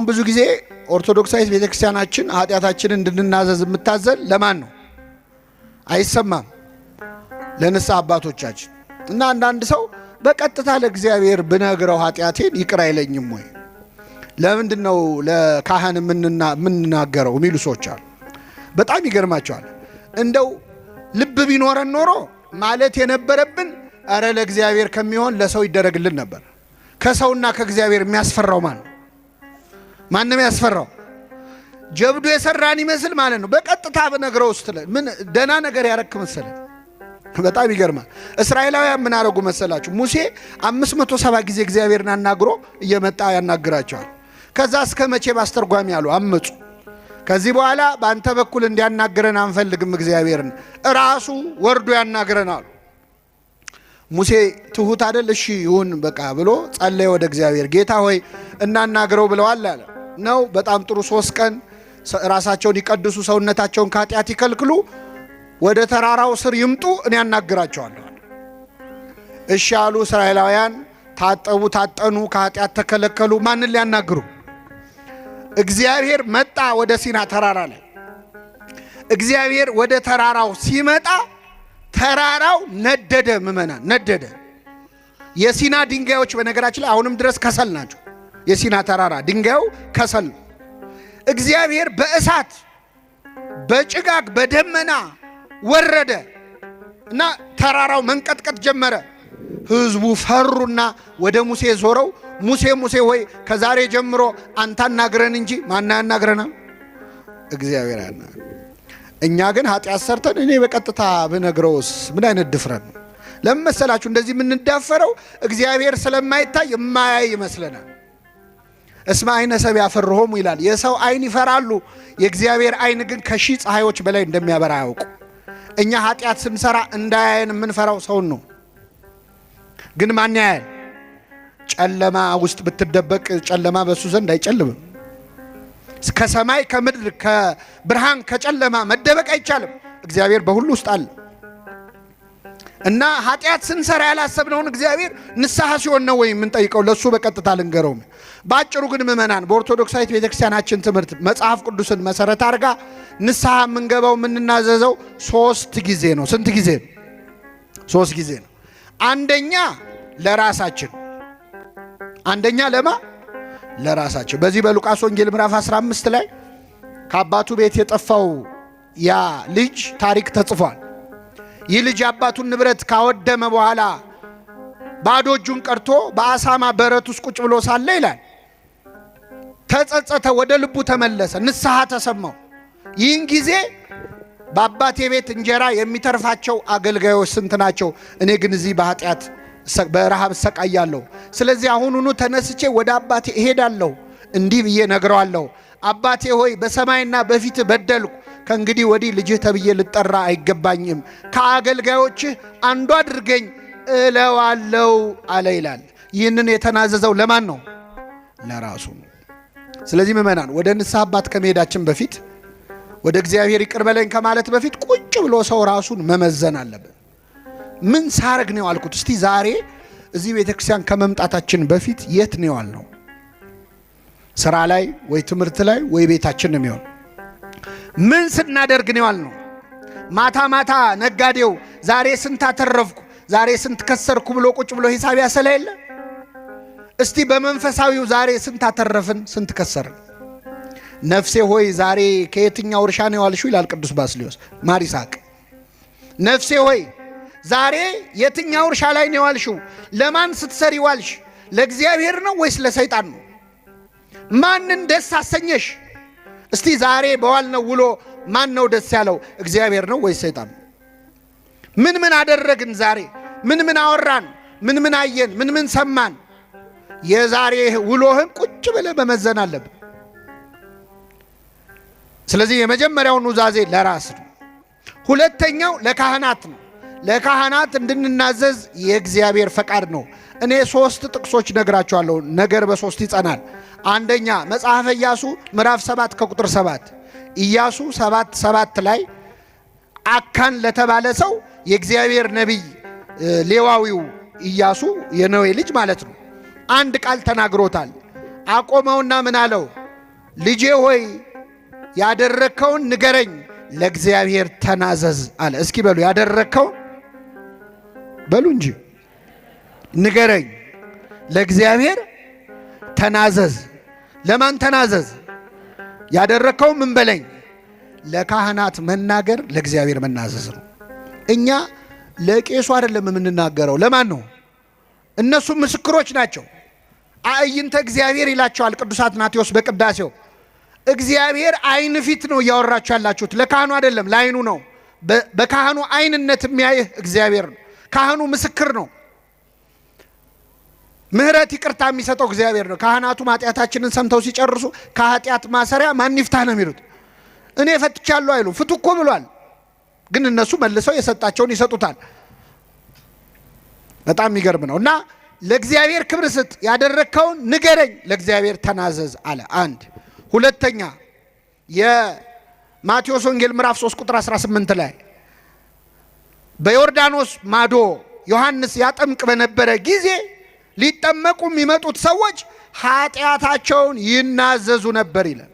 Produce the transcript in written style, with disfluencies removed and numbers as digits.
ብዙ ጊዜ ኦርቶዶክሳዊት ቤተክርስቲያናችን ኃጢአታችንን እንድንናዘዝ የምታዘል ለማን ነው? አይሰማም። ለንስሐ አባቶቻችን እና አንዳንድ ሰው በቀጥታ ለእግዚአብሔር ብነግረው ኃጢአቴን ይቅር አይለኝም ወይ? ለምንድን ነው ለካህን የምንናገረው የሚሉ ሰዎች አሉ። በጣም ይገርማቸዋል። እንደው ልብ ቢኖረን ኖሮ ማለት የነበረብን አረ ለእግዚአብሔር ከሚሆን ለሰው ይደረግልን ነበር። ከሰውና ከእግዚአብሔር የሚያስፈራው ማን ነው? ማንም ያስፈራው ጀብዱ የሰራን ይመስል ማለት ነው። በቀጥታ ብነግረው ውስጥ ምን ደና ነገር ያረክ መሰለ። በጣም ይገርማል። እስራኤላውያን ምን አረጉ መሰላችሁ? ሙሴ 570 ጊዜ እግዚአብሔርን አናግሮ እየመጣ ያናግራቸዋል። ከዛ እስከ መቼ ባስተርጓሚ ያሉ አመጹ። ከዚህ በኋላ በአንተ በኩል እንዲያናግረን አንፈልግም፣ እግዚአብሔርን ራሱ ወርዶ ያናግረናል። ሙሴ ትሁት አይደል? እሺ ይሁን በቃ ብሎ ጸለየ ወደ እግዚአብሔር። ጌታ ሆይ እናናግረው ብለዋል አለ ነው። በጣም ጥሩ። 3 ቀን ራሳቸውን ይቀድሱ፣ ሰውነታቸውን ከኃጢአት ይከልክሉ፣ ወደ ተራራው ስር ይምጡ፣ እኔ ያናግራቸዋለሁ። እሺ አሉ። እስራኤላውያን ታጠቡ፣ ታጠኑ፣ ከኃጢአት ተከለከሉ። ማንን ሊያናግሩ? እግዚአብሔር መጣ ወደ ሲና ተራራ ላይ። እግዚአብሔር ወደ ተራራው ሲመጣ ተራራው ነደደ። ምእመናን ነደደ። የሲና ድንጋዮች በነገራችን ላይ አሁንም ድረስ ከሰል ናቸው። የሲና ተራራ ድንጋዩ ከሰል ነው። እግዚአብሔር በእሳት በጭጋግ በደመና ወረደ እና ተራራው መንቀጥቀጥ ጀመረ። ህዝቡ ፈሩና ወደ ሙሴ ዞረው ሙሴ ሙሴ ሆይ ከዛሬ ጀምሮ አንተ አናግረን እንጂ ማን ያናግረናል? እግዚአብሔር ያናግረን። እኛ ግን ኃጢአት ሰርተን እኔ በቀጥታ ብነግረውስ ምን አይነት ድፍረት ነው? ለምን መሰላችሁ እንደዚህ የምንዳፈረው? እግዚአብሔር ስለማይታይ የማያይ ይመስለናል። እስመ አይነ ሰብ ያፈርሆሙ ይላል። የሰው አይን ይፈራሉ፣ የእግዚአብሔር አይን ግን ከሺህ ፀሐዮች በላይ እንደሚያበራ ያውቁ። እኛ ኃጢአት ስንሰራ እንዳያየን የምንፈራው ሰውን ነው። ግን ማን ያያል? ጨለማ ውስጥ ብትደበቅ ጨለማ በሱ ዘንድ አይጨልምም። ከሰማይ ከምድር ከብርሃን ከጨለማ መደበቅ አይቻልም። እግዚአብሔር በሁሉ ውስጥ አለ እና ኃጢአት ስንሰራ ያላሰብነውን እግዚአብሔር ንስሐ ሲሆን ነው ወይ የምንጠይቀው? ለሱ በቀጥታ ልንገረው። ባጭሩ ግን ምእመናን በኦርቶዶክሳዊት ቤተክርስቲያናችን ትምህርት መጽሐፍ ቅዱስን መሰረት አድርጋ ንስሐ የምንገባው የምንናዘዘው 3 ጊዜ ነው። ስንት ጊዜ ነው? 3 ጊዜ ነው። አንደኛ ለራሳችን። አንደኛ ለማ ለራሳችን። በዚህ በሉቃስ ወንጌል ምዕራፍ 15 ላይ ከአባቱ ቤት የጠፋው ያ ልጅ ታሪክ ተጽፏል። ይህ ልጅ አባቱን ንብረት ካወደመ በኋላ ባዶ እጁን ቀርቶ በአሳማ በረት ውስጥ ቁጭ ብሎ ሳለ ይላል ተጸጸተ፣ ወደ ልቡ ተመለሰ፣ ንስሐ ተሰማው። ይህን ጊዜ በአባቴ ቤት እንጀራ የሚተርፋቸው አገልጋዮች ስንት ናቸው? እኔ ግን እዚህ በኃጢአት በረሃብ ሰቃያለሁ። ስለዚህ አሁኑኑ ተነስቼ ወደ አባቴ እሄዳለሁ፣ እንዲህ ብዬ ነግረዋለሁ። አባቴ ሆይ በሰማይና በፊት በደልኩ፣ ከእንግዲህ ወዲህ ልጅህ ተብዬ ልጠራ አይገባኝም፣ ከአገልጋዮችህ አንዱ አድርገኝ እለዋለሁ አለ ይላል። ይህንን የተናዘዘው ለማን ነው? ለራሱ ነው። ስለዚህ ምእመናን ወደ ንስሐ አባት ከመሄዳችን በፊት ወደ እግዚአብሔር ይቅር በለኝ ከማለት በፊት ቁጭ ብሎ ሰው ራሱን መመዘን አለበት። ምን ሳረግ ነው አልኩት? እስቲ ዛሬ እዚህ ቤተክርስቲያን ከመምጣታችን በፊት የት ነው ያልነው? ስራ ላይ ወይ ትምህርት ላይ ወይ ቤታችን ነው የሚሆን? ምን ስናደርግ ነው ያልነው? ማታ ማታ ነጋዴው ዛሬ ስንት አተረፍኩ ዛሬ ስንት ከሰርኩ ብሎ ቁጭ ብሎ ሂሳብ ያሰላ የለ? እስቲ በመንፈሳዊው ዛሬ ስንት አተረፍን ስንት ከሰርን? ነፍሴ ሆይ ዛሬ ከየትኛው እርሻ ነው ያልሽው ይላል ቅዱስ ባስልዮስ ማር ይስሐቅ። ነፍሴ ሆይ ዛሬ የትኛው እርሻ ላይ ነው ያልሽው? ለማን ስትሰሪ ዋልሽ? ለእግዚአብሔር ነው ወይስ ለሰይጣን ነው? ማንን ደስ አሰኘሽ? እስቲ ዛሬ በዋልነው ውሎ ማን ነው ደስ ያለው? እግዚአብሔር ነው ወይስ ሰይጣን? ምን ምን አደረግን ዛሬ? ምን ምን አወራን? ምን ምን አየን? ምን ምን ሰማን? የዛሬ ውሎህን ቁጭ ብለህ መመዘን አለብህ። ስለዚህ የመጀመሪያው ኑዛዜ ለራስ ነው። ሁለተኛው ለካህናት ነው። ለካህናት እንድንናዘዝ የእግዚአብሔር ፈቃድ ነው። እኔ 3 ጥቅሶች ነግራቸዋለሁ። ነገር በ3 ይጸናል። አንደኛ መጽሐፈ ኢያሱ ምዕራፍ 7 ከቁጥር 7 ኢያሱ 7:7 ላይ አካን ለተባለ ሰው የእግዚአብሔር ነቢይ ሌዋዊው ኢያሱ የነዌ ልጅ ማለት ነው አንድ ቃል ተናግሮታል። አቆመውና ምን አለው? ልጄ ሆይ ያደረከውን ንገረኝ፣ ለእግዚአብሔር ተናዘዝ አለ። እስኪ በሉ ያደረከውን በሉ እንጂ ንገረኝ፣ ለእግዚአብሔር ተናዘዝ። ለማን ተናዘዝ? ያደረከውን ምን በለኝ? ለካህናት መናገር ለእግዚአብሔር መናዘዝ ነው። እኛ ለቄሱ አይደለም የምንናገረው። ለማን ነው? እነሱ ምስክሮች ናቸው። አዕይንተ እግዚአብሔር ይላቸዋል ቅዱስ አትናቴዎስ በቅዳሴው። እግዚአብሔር አይን ፊት ነው እያወራችሁ ያላችሁት፣ ለካህኑ አይደለም፣ ለአይኑ ነው። በካህኑ አይንነት የሚያይህ እግዚአብሔር ነው። ካህኑ ምስክር ነው። ምህረት ይቅርታ የሚሰጠው እግዚአብሔር ነው። ካህናቱ ኃጢአታችንን ሰምተው ሲጨርሱ ከኃጢአት ማሰሪያ ማን ይፍታህ ነው የሚሉት። እኔ ፈትቻለሁ አይሉ፣ ፍቱ እኮ ብሏል። ግን እነሱ መልሰው የሰጣቸውን ይሰጡታል። በጣም የሚገርም ነው። እና ለእግዚአብሔር ክብር ስጥ፣ ያደረከውን ንገረኝ፣ ለእግዚአብሔር ተናዘዝ አለ። አንድ ሁለተኛ የማቴዎስ ወንጌል ምዕራፍ 3 ቁጥር 18 ላይ በዮርዳኖስ ማዶ ዮሐንስ ያጠምቅ በነበረ ጊዜ ሊጠመቁ የሚመጡት ሰዎች ኃጢአታቸውን ይናዘዙ ነበር ይላል።